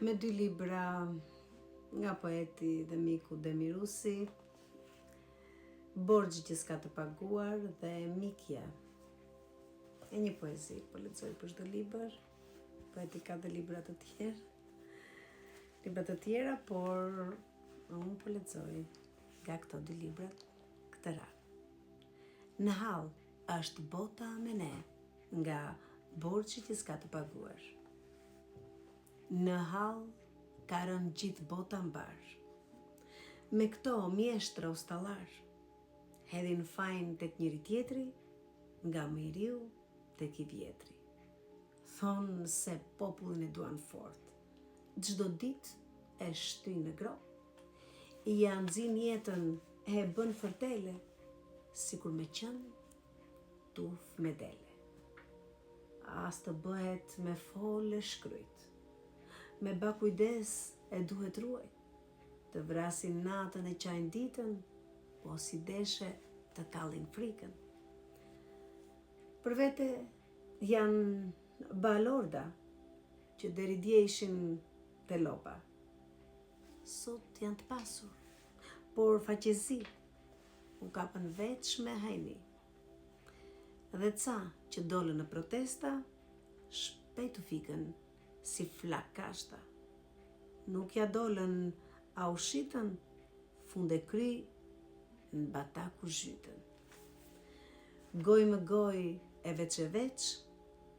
me 2 libra nga poeti dhe miku Demirusi, Borxhi që s'ka të paguar dhe Mikja. E një poezi, po lexoj për çdo libër. Poeti ka dhe libra të tjerë. Libra të tjera, por unë po lexoj nga këto 2 libra këtë radhë. Në hall është bota me ne, nga Borxhi që s'ka të paguar. Në hall ka rënë gjithë bota mbar. Me këto mjeshtra ustallar, hedhin fajin tek njëri tjetri, nga më i riu tek i vjetri. Thonë se popullin e duan fort. Çdo ditë e shtyjnë në grop. Ja nxin jetën e bën fërtele, sikur me qenë tuf me dele. As të bëhet me fol e shkryt. Me ba kujdes e duhet ruaj. Të vrasin natën e qajnë ditën, po si deshe të kallin frikën. Për vete janë balorda që deri dje ishin te lopa. Sot janë të pasur, por faqezi u kapën veç me hajni. Dhe ca që dolën në protesta, shpejt u fikën si flak kashta. Nuk ja dolën a u shitën, funde kry në bataku zhytën. Goj më goj e veç,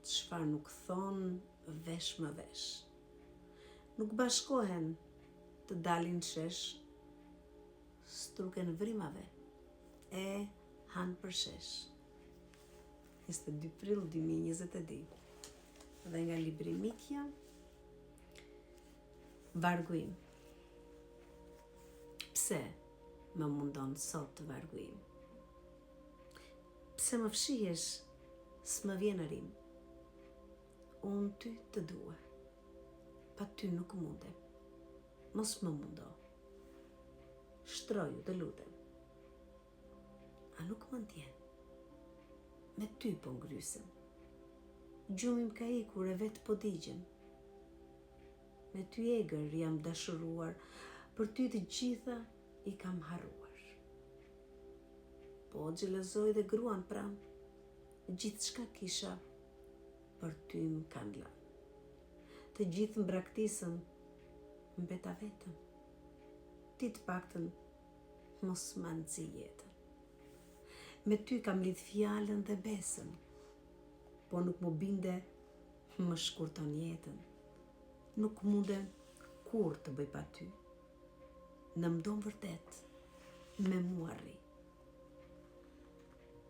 çfarë nuk thonë vesh më vesh. Nuk bashkohen të dalin shesh, struken vrimave e hanë për shesh. 22 prill 2022. Dhe nga libri Mikja, Vargu im. Pse më mundon sot të vargu im? Pse më fshihesh, s'më vjen rim. Unë ty të dua, pa ty nuk mundem. Mos më mundo. Shtroju të lutem. A nuk më ndjen? Me ty po ngrysem. Gjumim ka ikur e vetë po digjem. Me ty egër jam dashuruar, për ty të gjitha i kam harruar. Po xhelozoj dhe gruan pram, gjithë shka kisha, për ty më kanë lanë. Të gjithë mbraktisën, mbeta vetëm. Ti të paktën, mos më nxi jetën. Me ty kam lidh fjalën dhe besën, po nuk më binde, më shkurton jetën. Nuk mundem kur të bëj pa ty. Në mdon vërtet, me mua rri.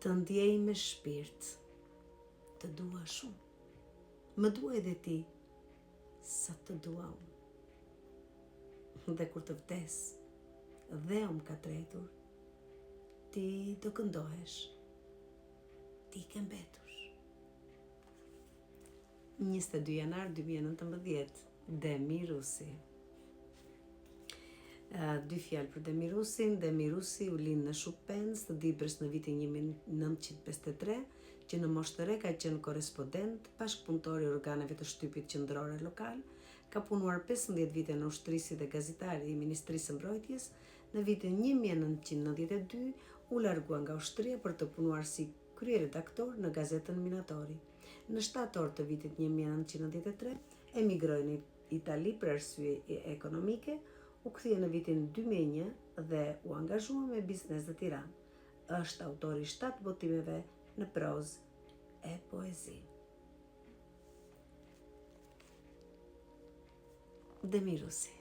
Të ndjej me shpirt, të dua shumë. Më duaj dhe ti, sa të dua unë. Dhe kur të vdes, dhe ka tretur, ti do këndohesh, ti ke mbetur. 22 janar 2019, Demirusi. 2 fjalë për Demirusin. Demirusi u lind në Shupens të Dibrës në vitin 1953, që në moshë të re ka qenë korespondent, bashkëpunëtor i organeve të shtypit qendrore lokal, ka punuar 15 vite në ushtrisë dhe gazetari i Ministrisë së Mbrojtjes. Në vitin 1992 u largua nga ushtria për të punuar si kryeredaktor në gazetën Minatori. Në shtator të vitit 1993 emigroi në Itali për arsye ekonomike, u kthye në vitin 2001 dhe u angazhua me biznes në Tiranë. Është autori 7 botimeve në prozë e poezi. Demirusi.